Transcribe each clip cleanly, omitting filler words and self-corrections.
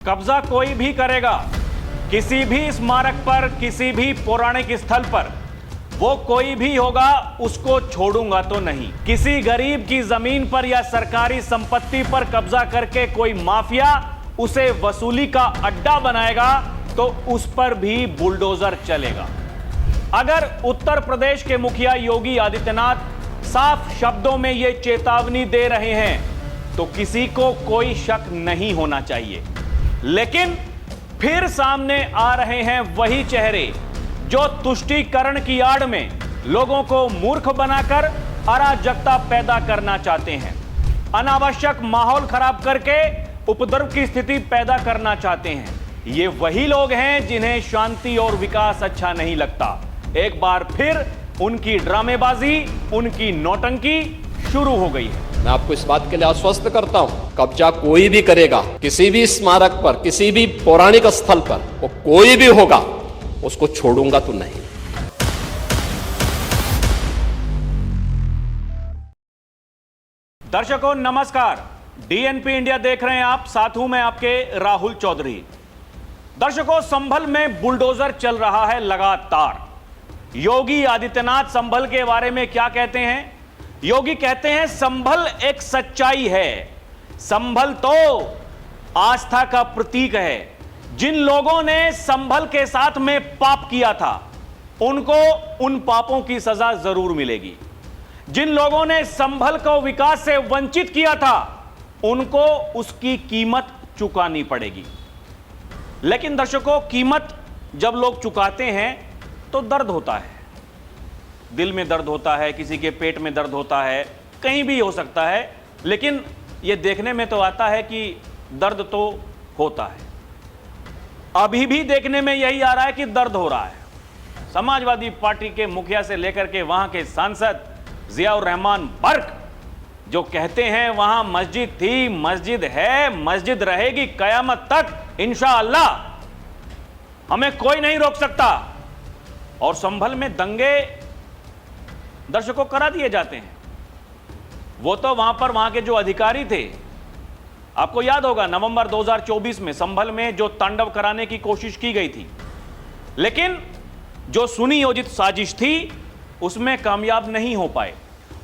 कब्जा कोई भी करेगा किसी भी स्मारक पर, किसी भी पौराणिक स्थल पर, वो कोई भी होगा, उसको छोड़ूंगा तो नहीं। किसी गरीब की जमीन पर या सरकारी संपत्ति पर कब्जा करके कोई माफिया उसे वसूली का अड्डा बनाएगा तो उस पर भी बुलडोजर चलेगा। अगर उत्तर प्रदेश के मुखिया योगी आदित्यनाथ साफ शब्दों में यह चेतावनी दे रहे हैं तो किसी को कोई शक नहीं होना चाहिए। लेकिन फिर सामने आ रहे हैं वही चेहरे जो तुष्टीकरण की आड़ में लोगों को मूर्ख बनाकर अराजकता पैदा करना चाहते हैं, अनावश्यक माहौल खराब करके उपद्रव की स्थिति पैदा करना चाहते हैं। ये वही लोग हैं जिन्हें शांति और विकास अच्छा नहीं लगता। एक बार फिर उनकी ड्रामेबाजी, उनकी नौटंकी शुरू हो गई है। मैं आपको इस बात के लिए आश्वस्त करता हूं, कब्जा कोई भी करेगा किसी भी स्मारक पर, किसी भी पौराणिक स्थल पर, वो कोई भी होगा, उसको छोड़ूंगा तो नहीं। दर्शकों नमस्कार, डीएनपी इंडिया देख रहे हैं आप, साथ हूं मैं आपके राहुल चौधरी। दर्शकों, संभल में बुलडोजर चल रहा है लगातार। योगी आदित्यनाथ संभल के बारे में क्या कहते हैं? योगी कहते हैं संभल एक सच्चाई है, संभल तो आस्था का प्रतीक है। जिन लोगों ने संभल के साथ में पाप किया था उनको उन पापों की सजा जरूर मिलेगी। जिन लोगों ने संभल को विकास से वंचित किया था उनको उसकी कीमत चुकानी पड़ेगी। लेकिन दर्शकों, कीमत जब लोग चुकाते हैं तो दर्द होता है, दिल में दर्द होता है, किसी के पेट में दर्द होता है, कहीं भी हो सकता है। लेकिन यह देखने में तो आता है कि दर्द तो होता है। अभी भी देखने में यही आ रहा है कि दर्द हो रहा है। समाजवादी पार्टी के मुखिया से लेकर के वहां के सांसद जियाउर रहमान बर्क जो कहते हैं वहां मस्जिद थी, मस्जिद है, मस्जिद रहेगी कयामत तक इंशाअल्लाह, हमें कोई नहीं रोक सकता। और संभल में दंगे दर्शकों करा दिए जाते हैं। वो तो वहां के जो अधिकारी थे, आपको याद होगा नवंबर 2024 में संभल में जो तांडव कराने की कोशिश की गई थी, लेकिन जो सुनियोजित साजिश थी उसमें कामयाब नहीं हो पाए।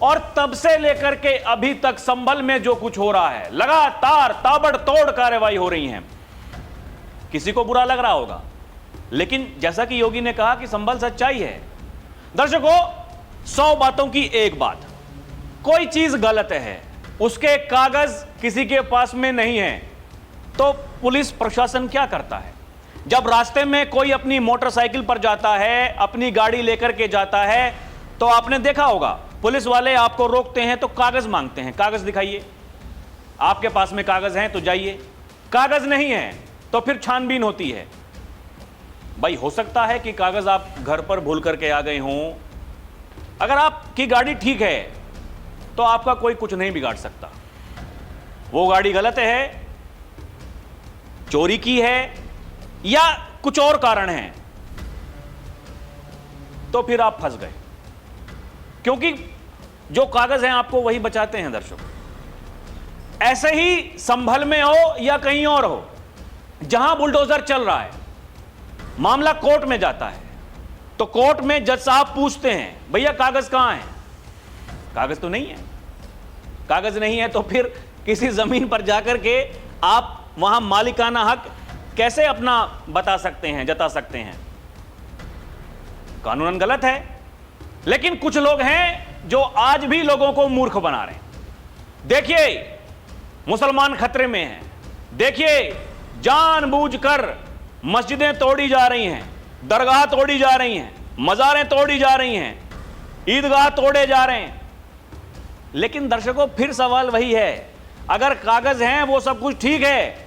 और तब से लेकर के अभी तक संभल में जो कुछ हो रहा है, लगातार ताबड़तोड़ कार्रवाई हो रही है। किसी को बुरा लग रहा होगा, लेकिन जैसा कि योगी ने कहा कि संभल सच्चाई है। दर्शकों, 100 बातों की एक बात, कोई चीज गलत है, उसके कागज किसी के पास में नहीं है, तो पुलिस प्रशासन क्या करता है? जब रास्ते में कोई अपनी मोटरसाइकिल पर जाता है, अपनी गाड़ी लेकर के जाता है, तो आपने देखा होगा पुलिस वाले आपको रोकते हैं तो कागज मांगते हैं, कागज दिखाइए, आपके पास में कागज हैं तो जाइए, कागज नहीं है तो फिर छानबीन होती है। भाई हो सकता है कि कागज आप घर पर भूल करके आ गए हों, अगर आपकी गाड़ी ठीक है तो आपका कोई कुछ नहीं बिगाड़ सकता। वो गाड़ी गलत है, चोरी की है या कुछ और कारण है, तो फिर आप फंस गए, क्योंकि जो कागज हैं आपको वही बचाते हैं। दर्शक, ऐसे ही संभल में हो या कहीं और हो, जहां बुलडोजर चल रहा है, मामला कोर्ट में जाता है तो कोर्ट में जज साहब पूछते हैं भैया कागज कहां है? कागज तो नहीं है। कागज नहीं है तो फिर किसी जमीन पर जाकर के आप वहां मालिकाना हक कैसे अपना बता सकते हैं, जता सकते हैं? कानूनन गलत है। लेकिन कुछ लोग हैं जो आज भी लोगों को मूर्ख बना रहे हैं। देखिए, मुसलमान खतरे में हैं। देखिए, जानबूझकर मस्जिदें तोड़ी जा रही हैं, दरगाह तोड़ी जा रही हैं, मज़ारें तोड़ी जा रही हैं, ईदगाह तोड़े जा रहे हैं। लेकिन दर्शकों, फिर सवाल वही है, अगर कागज हैं, वो सब कुछ ठीक है,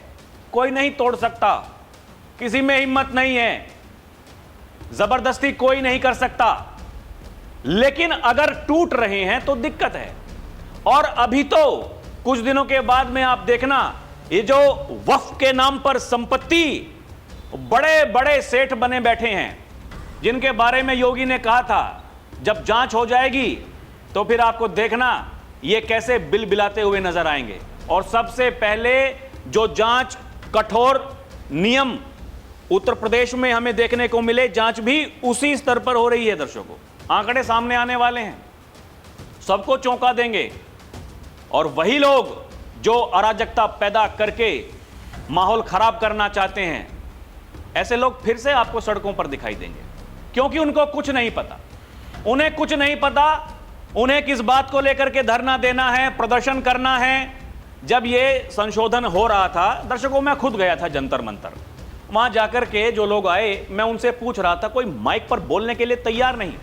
कोई नहीं तोड़ सकता, किसी में हिम्मत नहीं है, जबरदस्ती कोई नहीं कर सकता। लेकिन अगर टूट रहे हैं तो दिक्कत है। और अभी तो कुछ दिनों के बाद में आप देखना, ये जो वक्फ के नाम पर संपत्ति बड़े बड़े सेठ बने बैठे हैं, जिनके बारे में योगी ने कहा था जब जांच हो जाएगी तो फिर आपको देखना ये कैसे बिल बिलाते हुए नजर आएंगे। और सबसे पहले जो जांच कठोर नियम उत्तर प्रदेश में हमें देखने को मिले, जांच भी उसी स्तर पर हो रही है। दर्शकों, आंकड़े सामने आने वाले हैं, सबको चौंका देंगे। और वही लोग जो अराजकता पैदा करके माहौल खराब करना चाहते हैं, ऐसे लोग फिर से आपको सड़कों पर दिखाई देंगे, क्योंकि उनको कुछ नहीं पता। उन्हें कुछ नहीं पता, उन्हें किस बात को लेकर के धरना देना है, प्रदर्शन करना है। जब ये संशोधन हो रहा था दर्शकों, मैं खुद गया था जंतर मंतर। वहां जाकर के जो लोग आए, मैं उनसे पूछ रहा था, कोई माइक पर बोलने के लिए तैयार नहीं।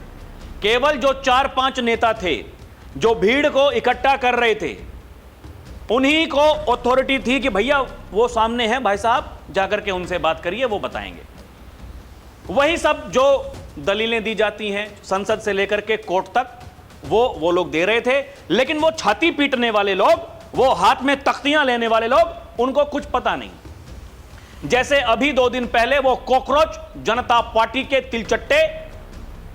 केवल जो 4-5 नेता थे जो भीड़ को इकट्ठा कर रहे थे, उन्हीं को अथॉरिटी थी कि भैया वो सामने है, भाई साहब जाकर के उनसे बात करिए, वो बताएंगे। वही सब जो दलीलें दी जाती हैं संसद से लेकर के कोर्ट तक, वो लोग दे रहे थे। लेकिन वो छाती पीटने वाले लोग, वो हाथ में तख्तियां लेने वाले लोग, उनको कुछ पता नहीं। जैसे अभी 2 दिन पहले वो कॉकरोच जनता पार्टी के तिलचट्टे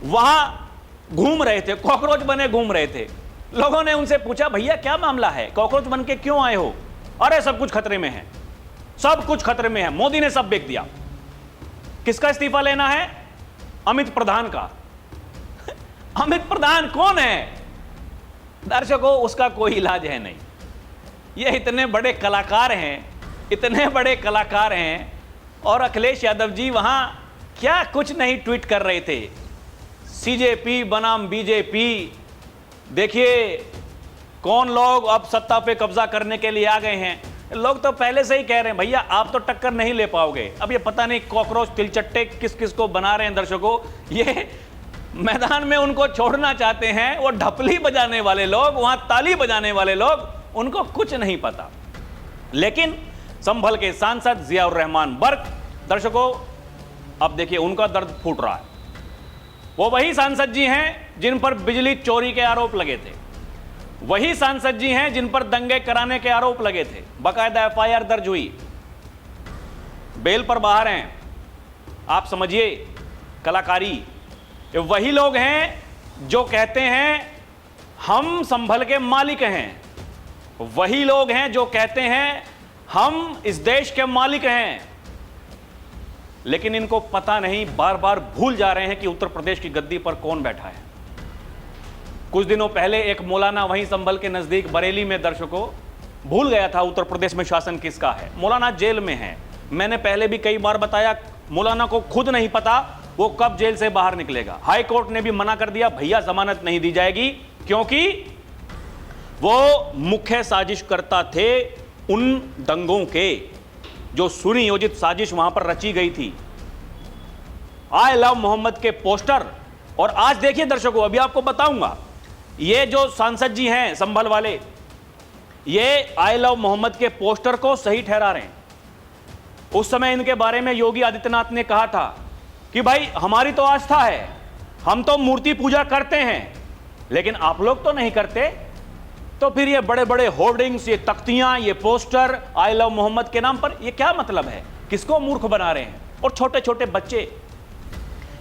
वहां घूम रहे थे, कॉकरोच बने घूम रहे थे। लोगों ने उनसे पूछा, भैया क्या मामला है, कॉकरोच बन के क्यों आए हो? अरे सब कुछ खतरे में है, सब कुछ खतरे में है, मोदी ने सब बेच दिया। किसका इस्तीफा लेना है? अमित प्रधान का। अमित प्रधान कौन है? दर्शकों, उसका कोई इलाज है नहीं। ये इतने बड़े कलाकार हैं, इतने बड़े कलाकार हैं, और अखिलेश यादव जी वहां क्या कुछ नहीं ट्वीट कर रहे थे। सीजेपी बनाम बीजेपी, देखिए कौन लोग अब सत्ता पे कब्जा करने के लिए आ गए हैं। लोग तो पहले से ही कह रहे हैं, भैया आप तो टक्कर नहीं ले पाओगे। अब ये पता नहीं कॉकरोच तिलचट्टे किस किस को बना रहे हैं। दर्शकों, ये मैदान में उनको छोड़ना चाहते हैं, वो ढपली बजाने वाले लोग, वहां ताली बजाने वाले लोग, उनको कुछ नहीं पता। लेकिन संभल के सांसद जियाउर रहमान बर्क, दर्शकों अब देखिए उनका दर्द फूट रहा है। वो वही सांसद जी हैं जिन पर बिजली चोरी के आरोप लगे थे, वही सांसद जी हैं जिन पर दंगे कराने के आरोप लगे थे, बाकायदा एफआईआर दर्ज हुई, बेल पर बाहर हैं। आप समझिए कलाकारी। ये वही लोग हैं जो कहते हैं हम संभल के मालिक हैं, वही लोग हैं जो कहते हैं हम इस देश के मालिक हैं। लेकिन इनको पता नहीं, बार बार भूल जा रहे हैं कि उत्तर प्रदेश की गद्दी पर कौन बैठा है। कुछ दिनों पहले एक मौलाना वहीं संभल के नजदीक बरेली में, दर्शकों भूल गया था उत्तर प्रदेश में शासन किसका है। मौलाना जेल में है। मैंने पहले भी कई बार बताया, मौलाना को खुद नहीं पता वो कब जेल से बाहर निकलेगा। हाई कोर्ट ने भी मना कर दिया, भैया जमानत नहीं दी जाएगी, क्योंकि वो मुख्य साजिशकर्ता थे उन दंगों के, जो सुनियोजित साजिश वहां पर रची गई थी। आई लव मोहम्मद के पोस्टर, और आज देखिए दर्शकों, अभी आपको बताऊंगा, ये जो सांसद जी हैं संभल वाले, ये आई लव मोहम्मद के पोस्टर को सही ठहरा रहे हैं। उस समय इनके बारे में योगी आदित्यनाथ ने कहा था कि भाई हमारी तो आस्था है, हम तो मूर्ति पूजा करते हैं, लेकिन आप लोग तो नहीं करते। तो फिर ये बड़े बड़े होर्डिंग्स, ये तख्तियां, ये पोस्टर आई लव मोहम्मद के नाम पर, ये क्या मतलब है? किसको मूर्ख बना रहे हैं? और छोटे छोटे बच्चे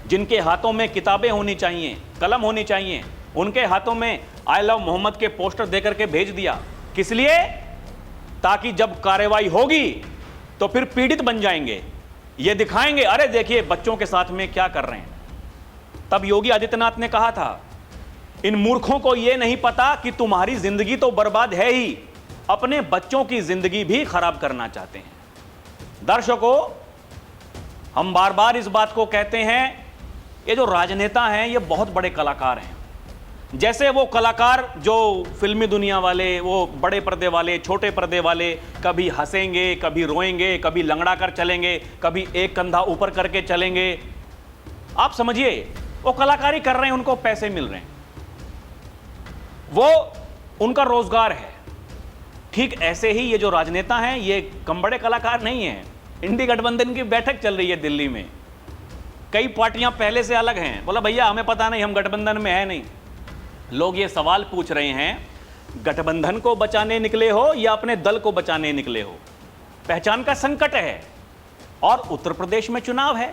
जिनके हाथों में किताबें होनी चाहिए, कलम होनी चाहिए, उनके हाथों में आई लव मोहम्मद के पोस्टर देकर के भेज दिया। किस लिए? ताकि जब कार्रवाई होगी तो फिर पीड़ित बन जाएंगे, ये दिखाएंगे अरे देखिए बच्चों के साथ में क्या कर रहे हैं। तब योगी आदित्यनाथ ने कहा था, इन मूर्खों को यह नहीं पता कि तुम्हारी जिंदगी तो बर्बाद है ही, अपने बच्चों की जिंदगी भी खराब करना चाहते हैं। दर्शकों, हम बार बार इस बात को कहते हैं, ये जो राजनेता हैं ये बहुत बड़े कलाकार हैं। जैसे वो कलाकार जो फिल्मी दुनिया वाले, वो बड़े पर्दे वाले, छोटे पर्दे वाले, कभी हंसेंगे, कभी रोएंगे, कभी लंगड़ा कर चलेंगे, कभी एक कंधा ऊपर करके चलेंगे। आप समझिए वो कलाकारी कर रहे हैं, उनको पैसे मिल रहे हैं, वो उनका रोजगार है। ठीक ऐसे ही ये जो राजनेता हैं ये कम बड़े कलाकार नहीं हैं। इंडी गठबंधन की बैठक चल रही है दिल्ली में, कई पार्टियां पहले से अलग हैं। बोला भैया हमें पता नहीं, हम गठबंधन में है नहीं। लोग ये सवाल पूछ रहे हैं, गठबंधन को बचाने निकले हो या अपने दल को बचाने निकले हो? पहचान का संकट है, और उत्तर प्रदेश में चुनाव है।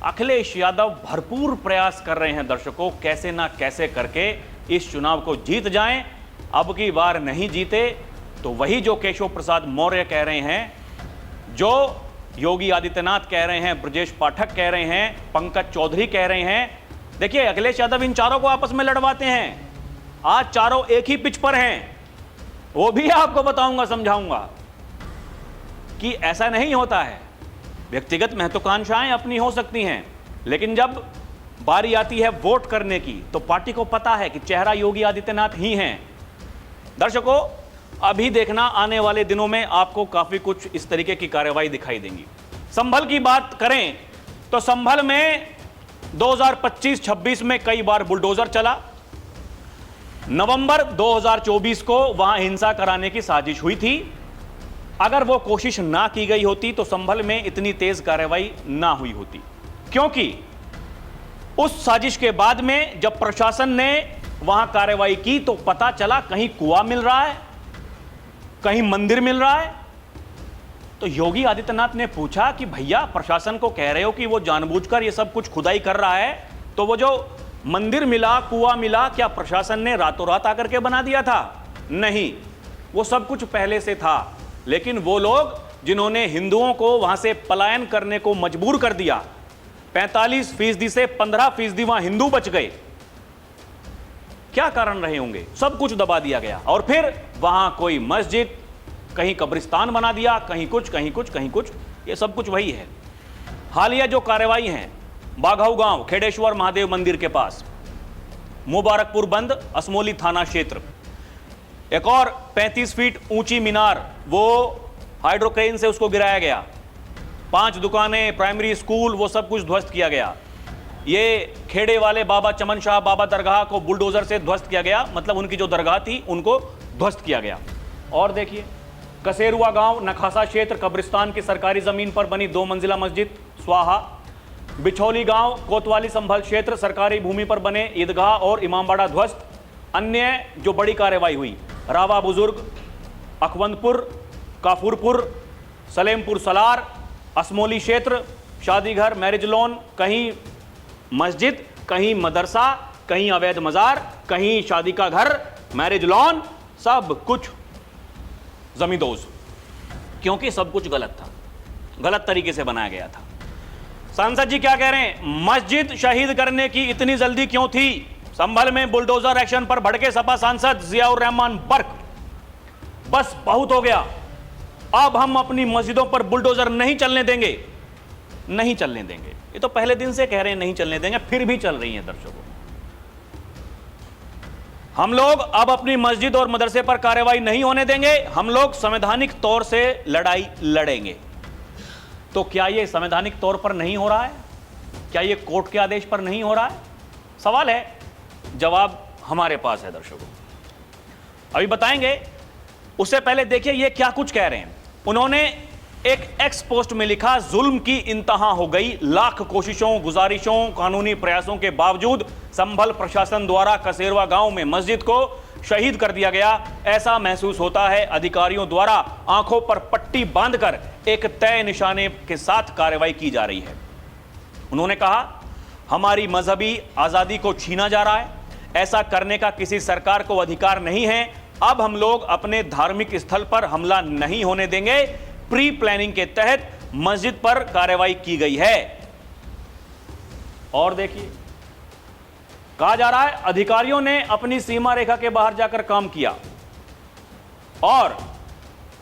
अखिलेश यादव भरपूर प्रयास कर रहे हैं दर्शकों, कैसे ना कैसे करके इस चुनाव को जीत जाएं। अब की बार नहीं जीते तो वही जो केशव प्रसाद मौर्य कह रहे हैं, जो योगी आदित्यनाथ कह रहे हैं, ब्रजेश पाठक कह रहे हैं, पंकज चौधरी कह रहे हैं। देखिए, अखिलेश यादव इन चारों को आपस में लड़वाते हैं। आज चारों एक ही पिच पर हैं, वो भी आपको बताऊंगा, समझाऊंगा कि ऐसा नहीं होता है। व्यक्तिगत महत्वाकांक्षाएं अपनी हो सकती हैं, लेकिन जब बारी आती है वोट करने की तो पार्टी को पता है कि चेहरा योगी आदित्यनाथ ही हैं। दर्शकों, अभी देखना, आने वाले दिनों में आपको काफी कुछ इस तरीके की कार्रवाई दिखाई देंगी। संभल की बात करें तो संभल में 2025-26 में कई बार बुलडोजर चला। नवंबर 2024 को वहां हिंसा कराने की साजिश हुई थी। अगर वो कोशिश ना की गई होती तो संभल में इतनी तेज कार्रवाई ना हुई होती, क्योंकि उस साजिश के बाद में जब प्रशासन ने वहां कार्रवाई की तो पता चला कहीं कुआं मिल रहा है, कहीं मंदिर मिल रहा है। तो योगी आदित्यनाथ ने पूछा कि भैया, प्रशासन को कह रहे हो कि वो जानबूझकर ये सब कुछ खुदाई कर रहा है, तो वो जो मंदिर मिला, कुआं मिला, क्या प्रशासन ने रातों रात आकर के बना दिया था? नहीं, वो सब कुछ पहले से था। लेकिन वो लोग जिन्होंने हिंदुओं को वहां से पलायन करने को मजबूर कर दिया, 45% से 15% वहां हिंदू बच गए। क्या कारण रहे होंगे? सब कुछ दबा दिया गया और फिर वहां कोई मस्जिद, कहीं कब्रिस्तान बना दिया, कहीं कुछ, कहीं कुछ, कहीं कुछ। ये सब कुछ वही है। हालिया जो कार्रवाई हैं, बाघाऊ गांव, खेडेश्वर महादेव मंदिर के पास, मुबारकपुर बंद, असमोली थाना क्षेत्र, एक और 35 फीट ऊंची मीनार, वो हाइड्रोक्रेन से उसको गिराया गया। 5 दुकानें, प्राइमरी स्कूल, वो सब कुछ ध्वस्त किया गया। ये खेड़े वाले बाबा चमन शाह बाबा दरगाह को बुलडोजर से ध्वस्त किया गया, मतलब उनकी जो दरगाह थी उनको ध्वस्त किया गया। और देखिए, कसेरुआ गांव, नखासा क्षेत्र, कब्रिस्तान की सरकारी जमीन पर बनी 2 मंजिला मस्जिद स्वाहा। बिछौली गांव, कोतवाली संभल क्षेत्र, सरकारी भूमि पर बने ईदगाह और इमामबाड़ा ध्वस्त। अन्य जो बड़ी कार्रवाई हुई, रावा बुजुर्ग, अखवंदपुर, काफूरपुर, सलेमपुर सलार, असमोली क्षेत्र, शादी घर, मैरिज लॉन, कहीं मस्जिद, कहीं मदरसा, कहीं अवैध मजार, कहीं शादी का घर, मैरिज लॉन, सब कुछ जमींदोज, क्योंकि सब कुछ गलत था, गलत तरीके से बनाया गया था। सांसद जी क्या कह रहे हैं? मस्जिद शहीद करने की इतनी जल्दी क्यों थी? संभल में बुलडोजर एक्शन पर भड़के सपा सांसद जियाउर रहमान बर्क। बस बहुत हो गया, अब हम अपनी मस्जिदों पर बुलडोजर नहीं चलने देंगे, नहीं चलने देंगे। ये तो पहले दिन से कह रहे हैं नहीं चलने देंगे, फिर भी चल रही है। दर्शकों, हम लोग अब अपनी मस्जिद और मदरसे पर कार्रवाई नहीं होने देंगे, हम लोग संवैधानिक तौर से लड़ाई लड़ेंगे। तो क्या यह संवैधानिक तौर पर नहीं हो रहा है? क्या यह कोर्ट के आदेश पर नहीं हो रहा है? सवाल है, जवाब हमारे पास है। दर्शकों, अभी बताएंगे, उससे पहले देखिए ये क्या कुछ कह रहे हैं। उन्होंने एक एक्स पोस्ट में लिखा, जुल्म की इंतहा हो गई, लाख कोशिशों, गुजारिशों, कानूनी प्रयासों के बावजूद संभल प्रशासन द्वारा कसेरवा गांव में मस्जिद को शहीद कर दिया गया। ऐसा महसूस होता है अधिकारियों द्वारा आंखों पर पट्टी बांधकर एक तय निशाने के साथ कार्रवाई की जा रही है। उन्होंने कहा, हमारी मजहबी आजादी को छीना जा रहा है, ऐसा करने का किसी सरकार को अधिकार नहीं है। अब हम लोग अपने धार्मिक स्थल पर हमला नहीं होने देंगे। प्री प्लानिंग के तहत मस्जिद पर कार्रवाई की गई है। और देखिए, कहा जा रहा है अधिकारियों ने अपनी सीमा रेखा के बाहर जाकर काम किया। और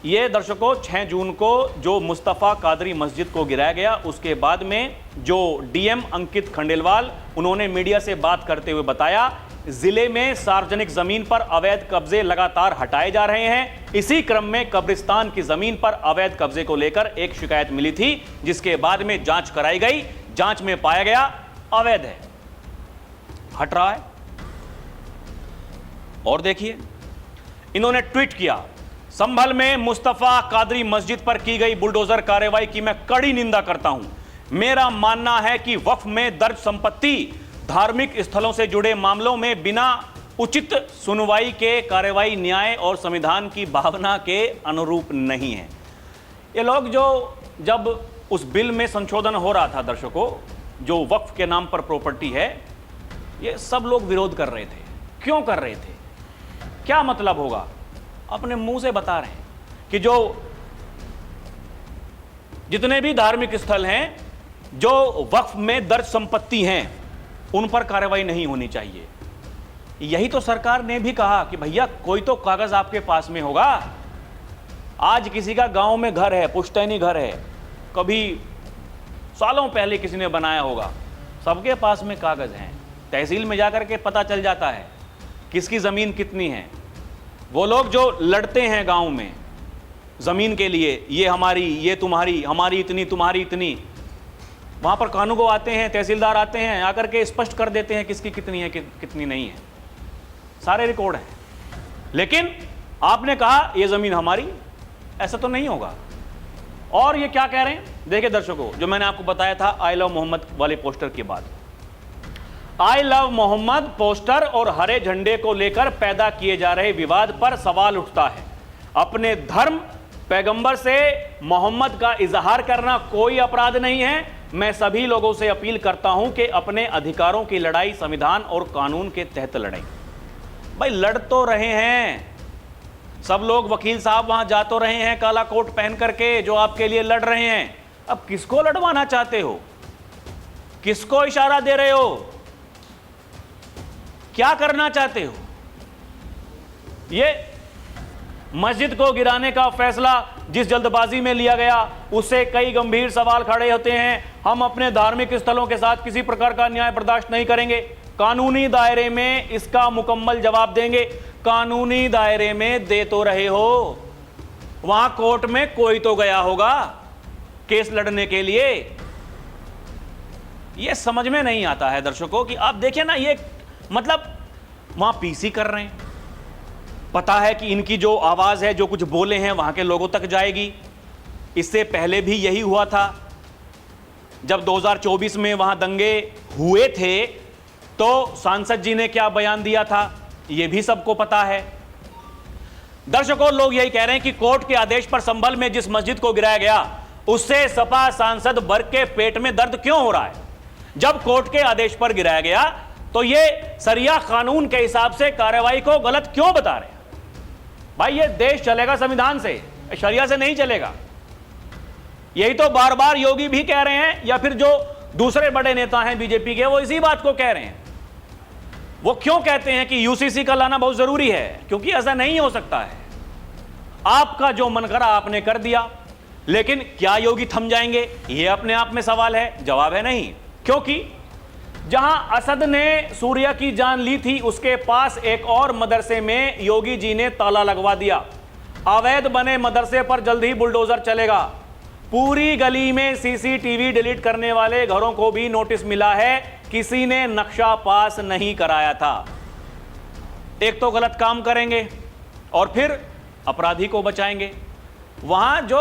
यह दर्शकों, 6 जून को जो मुस्तफा कादरी मस्जिद को गिराया गया, उसके बाद में जो डीएम अंकित खंडेलवाल, उन्होंने मीडिया से बात करते हुए बताया, जिले में सार्वजनिक जमीन पर अवैध कब्जे लगातार हटाए जा रहे हैं। इसी क्रम में कब्रिस्तान की जमीन पर अवैध कब्जे को लेकर एक शिकायत मिली थी, जिसके बाद में जांच कराई गई। जांच में पाया गया अवैध है, हट रहा है। और देखिए, इन्होंने ट्वीट किया, संभल में मुस्तफा कादरी मस्जिद पर की गई बुलडोजर कार्रवाई की मैं कड़ी निंदा करता हूं। मेरा मानना है कि वक्फ में दर्ज संपत्ति धार्मिक स्थलों से जुड़े मामलों में बिना उचित सुनवाई के कार्रवाई न्याय और संविधान की भावना के अनुरूप नहीं है। ये लोग जो जब उस बिल में संशोधन हो रहा था, दर्शकों, जो वक्फ के नाम पर प्रॉपर्टी है, ये सब लोग विरोध कर रहे थे। क्यों कर रहे थे? क्या मतलब होगा? अपने मुंह से बता रहे हैं कि जो जितने भी धार्मिक स्थल हैं जो वक्फ में दर्ज संपत्ति हैं, उन पर कार्रवाई नहीं होनी चाहिए। यही तो सरकार ने भी कहा कि भैया कोई तो कागज आपके पास में होगा। आज किसी का गांव में घर है, पुश्तैनी घर है, कभी सालों पहले किसी ने बनाया होगा, सबके पास में कागज हैं। तहसील में जाकर के पता चल जाता है किसकी ज़मीन कितनी है। वो लोग जो लड़ते हैं गांव में ज़मीन के लिए, ये हमारी, ये तुम्हारी, हमारी इतनी, तुम्हारी इतनी, वहाँ पर कानून आते हैं, तहसीलदार आते हैं, आकर के स्पष्ट कर देते हैं किसकी कितनी है, कितनी नहीं है, सारे रिकॉर्ड हैं। लेकिन आपने कहा ये ज़मीन हमारी, ऐसा तो नहीं होगा। और ये क्या कह रहे हैं, देखिए दर्शकों, जो मैंने आपको बताया था आई लव मोहम्मद वाले पोस्टर के बाद, आई लव मोहम्मद पोस्टर और हरे झंडे को लेकर पैदा किए जा रहे विवाद पर सवाल उठता है। अपने धर्म पैगंबर से मोहम्मद का इजहार करना कोई अपराध नहीं है। मैं सभी लोगों से अपील करता हूं कि अपने अधिकारों की लड़ाई संविधान और कानून के तहत लड़ें। भाई लड़ तो रहे हैं सब लोग, वकील साहब वहां जा तो रहे हैं काला कोट पहन करके, जो आपके लिए लड़ रहे हैं। अब किसको लड़वाना चाहते हो, किसको इशारा दे रहे हो, क्या करना चाहते हो? ये मस्जिद को गिराने का फैसला जिस जल्दबाजी में लिया गया, उससे कई गंभीर सवाल खड़े होते हैं। हम अपने धार्मिक स्थलों के साथ किसी प्रकार का अन्याय बर्दाश्त नहीं करेंगे। कानूनी दायरे में इसका मुकम्मल जवाब देंगे। कानूनी दायरे में दे तो रहे हो, वहां कोर्ट में कोई तो गया होगा केस लड़ने के लिए। यह समझ में नहीं आता है दर्शकों कि आप देखिए ना, ये मतलब वहां पीसी कर रहे हैं, पता है कि इनकी जो आवाज है, जो कुछ बोले हैं, वहां के लोगों तक जाएगी। इससे पहले भी यही हुआ था, जब 2024 में वहां दंगे हुए थे तो सांसद जी ने क्या बयान दिया था, यह भी सबको पता है। दर्शकों, लोग यही कह रहे हैं कि कोर्ट के आदेश पर संभल में जिस मस्जिद को गिराया गया, उससे सपा सांसद वर्ग के पेट में दर्द क्यों हो रहा है? जब कोर्ट के आदेश पर गिराया गया तो ये सरिया कानून के हिसाब से कार्रवाई को गलत क्यों बता रहे हैं? भाई ये देश चलेगा संविधान से, शरिया से नहीं चलेगा। यही तो बार बार योगी भी कह रहे हैं, या फिर जो दूसरे बड़े नेता हैं बीजेपी के, वो इसी बात को कह रहे हैं। वो क्यों कहते हैं कि यूसीसी का लाना बहुत जरूरी है? क्योंकि ऐसा नहीं हो सकता है। आपका जो मन करा आपने कर दिया, लेकिन क्या योगी थम जाएंगे? यह अपने आप में सवाल है। जवाब है नहीं, क्योंकि जहां असद ने सूर्या की जान ली थी, उसके पास एक और मदरसे में योगी जी ने ताला लगवा दिया। अवैध बने मदरसे पर जल्द ही बुलडोजर चलेगा। पूरी गली में सीसीटीवी डिलीट करने वाले घरों को भी नोटिस मिला है, किसी ने नक्शा पास नहीं कराया था। एक तो गलत काम करेंगे और फिर अपराधी को बचाएंगे। वहां जो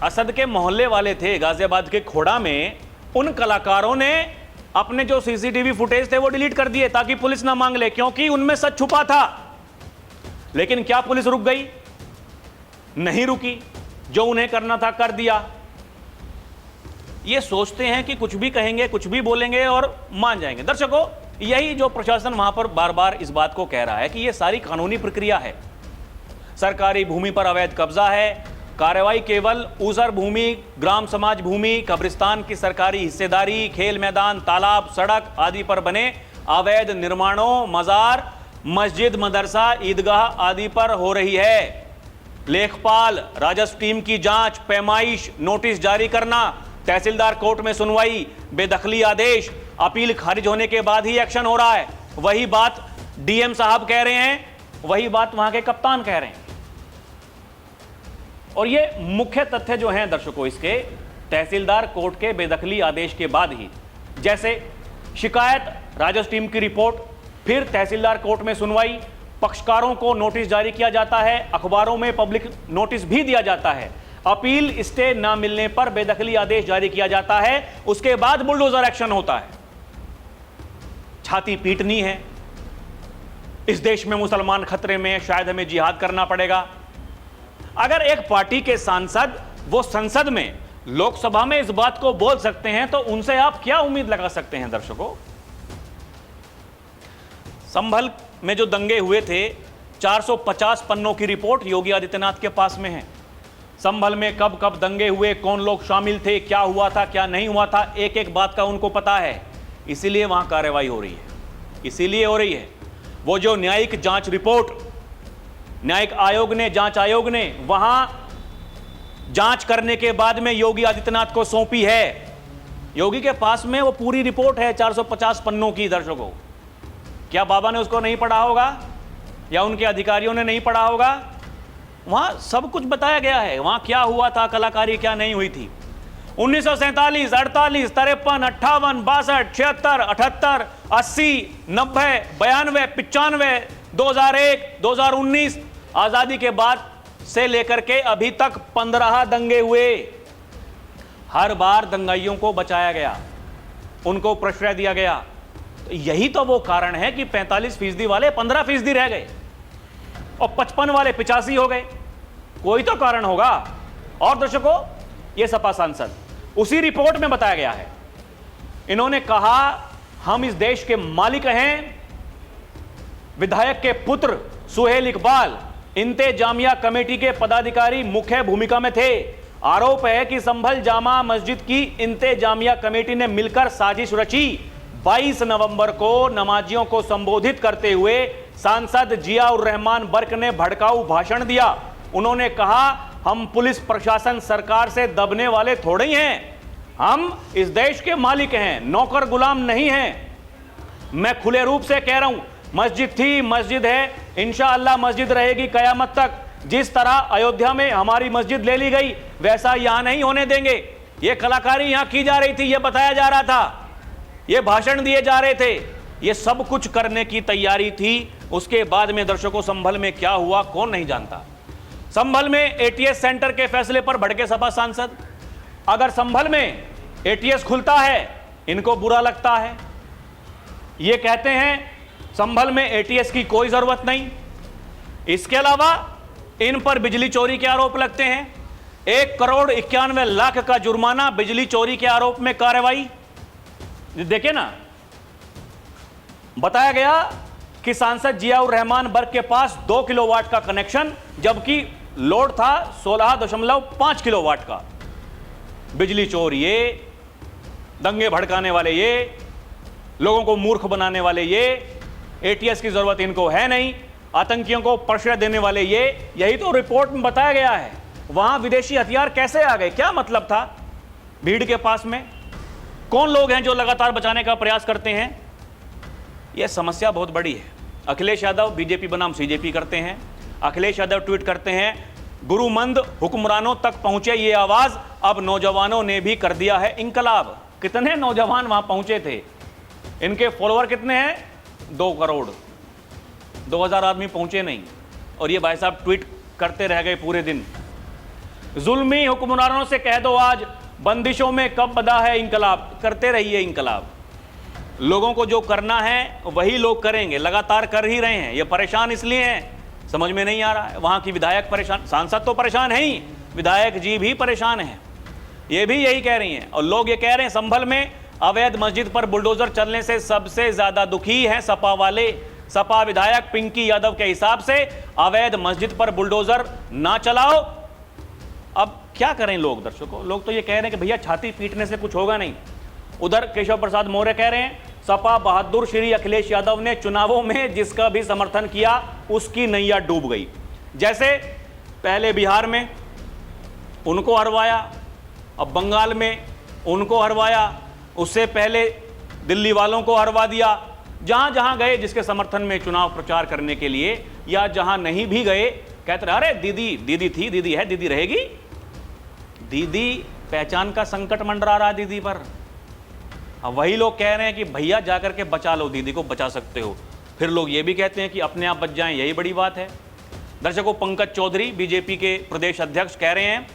असद के मोहल्ले वाले थे गाजियाबाद के खोड़ा में, उन कलाकारों ने अपने जो सीसीटीवी फुटेज थे वो डिलीट कर दिए ताकि पुलिस ना मांग ले, क्योंकि उनमें सच छुपा था। लेकिन क्या पुलिस रुक गई? नहीं रुकी। जो उन्हें करना था कर दिया। ये सोचते हैं कि कुछ भी कहेंगे, कुछ भी बोलेंगे और मान जाएंगे। दर्शकों, यही जो प्रशासन वहां पर बार बार इस बात को कह रहा है कि यह सारी कानूनी प्रक्रिया है। सरकारी भूमि पर अवैध कब्जा है, कार्रवाई केवल ऊसर भूमि, ग्राम समाज भूमि, कब्रिस्तान की सरकारी हिस्सेदारी, खेल मैदान, तालाब, सड़क आदि पर बने अवैध निर्माणों, मजार, मस्जिद, मदरसा, ईदगाह आदि पर हो रही है। लेखपाल, राजस्व टीम की जांच, पैमाइश, नोटिस जारी करना, तहसीलदार कोर्ट में सुनवाई, बेदखली आदेश, अपील खारिज होने के बाद ही एक्शन हो रहा है। वही बात डीएम साहब कह रहे हैं, वही बात वहां के कप्तान कह रहे हैं। और ये मुख्य तथ्य जो हैं दर्शकों इसके, तहसीलदार कोर्ट के बेदखली आदेश के बाद ही, जैसे शिकायत, राजस्व टीम की रिपोर्ट, फिर तहसीलदार कोर्ट में सुनवाई, पक्षकारों को नोटिस जारी किया जाता है, अखबारों में पब्लिक नोटिस भी दिया जाता है, अपील स्टे न मिलने पर बेदखली आदेश जारी किया जाता है, उसके बाद बुलडोजर एक्शन होता है। छाती पीटनी है, इस देश में मुसलमान खतरे में, शायद हमें जिहाद करना पड़ेगा। अगर एक पार्टी के सांसद वो संसद में, लोकसभा में इस बात को बोल सकते हैं, तो उनसे आप क्या उम्मीद लगा सकते हैं? दर्शकों, संभल में जो दंगे हुए थे, 450 पन्नों की रिपोर्ट योगी आदित्यनाथ के पास में है। संभल में कब कब दंगे हुए, कौन लोग शामिल थे, क्या हुआ था क्या नहीं हुआ था, एक एक बात का उनको पता है। इसीलिए वहां कार्रवाई हो रही है, इसीलिए हो रही है। वो जो न्यायिक जांच रिपोर्ट न्यायिक आयोग ने, जांच आयोग ने वहां जांच करने के बाद में योगी आदित्यनाथ को सौंपी है। योगी के पास में वो पूरी रिपोर्ट है 450 पन्नों की। दर्शकों, क्या बाबा ने उसको नहीं पढ़ा होगा या उनके अधिकारियों ने नहीं पढ़ा होगा? वहां सब कुछ बताया गया है, वहां क्या हुआ था, कलाकारी क्या नहीं हुई थी। 1947, 48, 53, 58, 62, 76, 78, 80, 90, 92, 95, 2001, 2019, आजादी के बाद से लेकर के अभी तक 15 दंगे हुए। हर बार दंगाइयों को बचाया गया, उनको प्रश्रय दिया गया। तो यही तो वो कारण है कि 45% वाले 15% रह गए और 55 वाले 85 हो गए। कोई तो कारण होगा। और दर्शकों, ये सपा सांसद, उसी रिपोर्ट में बताया गया है, इन्होंने कहा हम इस देश के मालिक हैं। विधायक के पुत्र सुहेल इकबाल इंतेजामिया कमेटी के पदाधिकारी मुख्य भूमिका में थे। आरोप है कि संभल जामा मस्जिद की इंतेजामिया कमेटी ने मिलकर साजिश रची। 22 नवंबर को नमाजियों को संबोधित करते हुए सांसद जियाउर रहमान बर्क ने भड़काऊ भाषण दिया। उन्होंने कहा हम पुलिस प्रशासन सरकार से दबने वाले थोड़े ही हैं, हम इस देश के मालिक हैं, नौकर गुलाम नहीं हैं। मैं खुले रूप से कह रहा हूं, मस्जिद थी, मस्जिद है, इंशाअल्लाह मस्जिद रहेगी कयामत तक। जिस तरह अयोध्या में हमारी मस्जिद ले ली गई, वैसा यहां नहीं होने देंगे। यह कलाकारी यहां की जा रही थी, यह बताया जा रहा था, ये भाषण दिए जा रहे थे, ये सब कुछ करने की तैयारी थी। उसके बाद में दर्शकों, संभल में क्या हुआ कौन नहीं जानता। संभल में एटीएस सेंटर के फैसले पर भड़के सपा सांसद। अगर संभल में एटीएस खुलता है, इनको बुरा लगता है। ये कहते हैं संभल में एटीएस की कोई जरूरत नहीं। इसके अलावा इन पर बिजली चोरी के आरोप लगते हैं। 1,91,00,000 का जुर्माना, बिजली चोरी के आरोप में कार्रवाई। देखिए ना, बताया गया कि सांसद जियाउर रहमान बर्क के पास 2 किलोवाट का कनेक्शन, जबकि लोड था 16.5 किलोवाट का। बिजली चोर ये, दंगे भड़काने वाले ये, लोगों को मूर्ख बनाने वाले ये, एटीएस की जरूरत इनको है नहीं, आतंकियों को प्रश्रय देने वाले ये। यही तो रिपोर्ट में बताया गया है। वहां विदेशी हथियार कैसे आ गए, क्या मतलब था भीड़ के पास में? कौन लोग हैं जो लगातार बचाने का प्रयास करते हैं? यह समस्या बहुत बड़ी है। अखिलेश यादव बीजेपी बनाम सीजेपी करते हैं। अखिलेश यादव ट्वीट करते हैं, गुरुमंद हुक्मरानों तक पहुंचे ये आवाज, अब नौजवानों ने भी कर दिया है इंकलाब। कितने नौजवान वहां पहुंचे थे? इनके फॉलोअर कितने हैं? 2 करोड़। 2000 आदमी पहुंचे नहीं, और ये भाई साहब ट्वीट करते रह गए पूरे दिन। जुल्मी हुक्मरानों से कह दो आज, बंदिशों में कब बदा है इंकलाब। करते रहिए इंकलाब। लोगों को जो करना है वही लोग करेंगे, लगातार कर ही रहे हैं। ये परेशान इसलिए हैं, समझ में नहीं आ रहा है। वहां की विधायक परेशान, सांसद तो परेशान है ही, विधायक जी भी परेशान हैं। ये भी यही कह रही हैं, और लोग ये कह रहे हैं संभल में अवैध मस्जिद पर बुलडोजर चलने से सबसे ज्यादा दुखी हैं सपा वाले। सपा विधायक पिंकी यादव के हिसाब से अवैध मस्जिद पर बुलडोजर ना चलाओ। अब क्या करें लोग? दर्शकों, लोग तो ये कह रहे हैं कि भैया छाती पीटने से कुछ होगा नहीं। उधर केशव प्रसाद मौर्य कह रहे हैं सपा बहादुर श्री अखिलेश यादव ने चुनावों में जिसका भी समर्थन किया उसकी नैया डूब गई। जैसे पहले बिहार में उनको हरवाया, अब बंगाल में उनको हरवाया, उससे पहले दिल्ली वालों को हरवा दिया। जहां जहां गए जिसके समर्थन में चुनाव प्रचार करने के लिए, या जहां नहीं भी गए, कहते रहे अरे दीदी, दीदी थी, दीदी है, दीदी रहेगी। दीदी पहचान का संकट मंडरा रहा दीदी पर। अब वही लोग कह रहे हैं कि भैया जाकर के बचा लो, दीदी को बचा सकते हो। फिर लोग ये भी कहते हैं कि अपने आप बच जाएं, यही बड़ी बात है। दर्शकों, पंकज चौधरी बीजेपी के प्रदेश अध्यक्ष कह रहे हैं,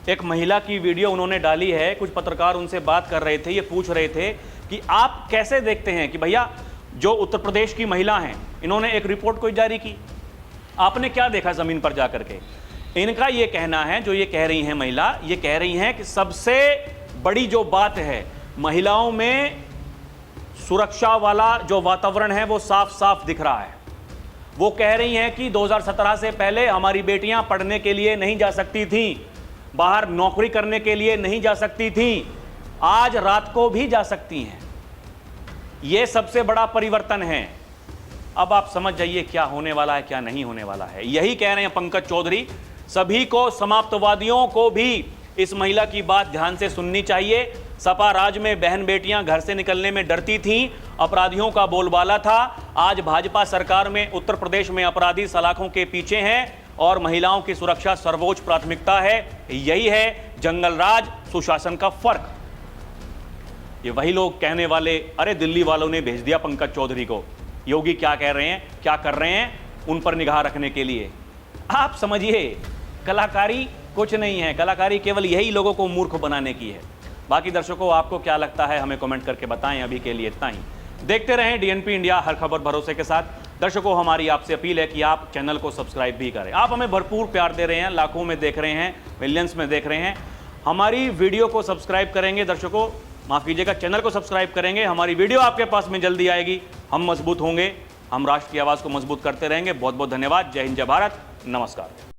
एक महिला की वीडियो उन्होंने डाली है, कुछ पत्रकार उनसे बात कर रहे थे, ये पूछ रहे थे कि आप कैसे देखते हैं कि भैया जो उत्तर प्रदेश की महिला हैं, इन्होंने एक रिपोर्ट कोई जारी की, आपने क्या देखा जमीन पर जाकर के? इनका ये कहना है, जो ये कह रही हैं महिला, ये कह रही हैं कि सबसे बड़ी जो बात है, महिलाओं में सुरक्षा वाला जो वातावरण है वो साफ साफ दिख रहा है। वो कह रही हैं कि 2017 से पहले हमारी बेटियां पढ़ने के लिए नहीं जा सकती थीं। बाहर नौकरी करने के लिए नहीं जा सकती थी, आज रात को भी जा सकती हैं। यह सबसे बड़ा परिवर्तन है। अब आप समझ जाइए क्या होने वाला है, क्या नहीं होने वाला है। यही कह रहे हैं पंकज चौधरी। सभी को, समाप्तवादियों को भी इस महिला की बात ध्यान से सुननी चाहिए। सपा राज में बहन बेटियां घर से निकलने में डरती थीं, अपराधियों का बोलबाला था। आज भाजपा सरकार में उत्तर प्रदेश में अपराधी सलाखों के पीछे हैं और महिलाओं की सुरक्षा सर्वोच्च प्राथमिकता है। यही है जंगल राज सुशासन का फर्क। ये वही लोग कहने वाले, अरे दिल्ली वालों ने भेज दिया पंकज चौधरी को, योगी क्या कह रहे हैं, क्या कर रहे हैं, उन पर निगाह रखने के लिए। आप समझिए, कलाकारी कुछ नहीं है, कलाकारी केवल यही लोगों को मूर्ख बनाने की है। बाकी दर्शकों, आपको क्या लगता है हमें कमेंट करके बताएं। अभी के लिए इतना ही। देखते रहें डीएनपी इंडिया, हर खबर भरोसे के साथ। दर्शकों, हमारी आपसे अपील है कि आप चैनल को सब्सक्राइब भी करें। आप हमें भरपूर प्यार दे रहे हैं, लाखों में देख रहे हैं, मिलियंस में देख रहे हैं। हमारी वीडियो को सब्सक्राइब करेंगे दर्शकों, माफ कीजिएगा, चैनल को सब्सक्राइब करेंगे, हमारी वीडियो आपके पास में जल्दी आएगी। हम मजबूत होंगे, हम राष्ट्र की आवाज़ को मजबूत करते रहेंगे। बहुत बहुत धन्यवाद। जय हिंद, जय भारत, नमस्कार।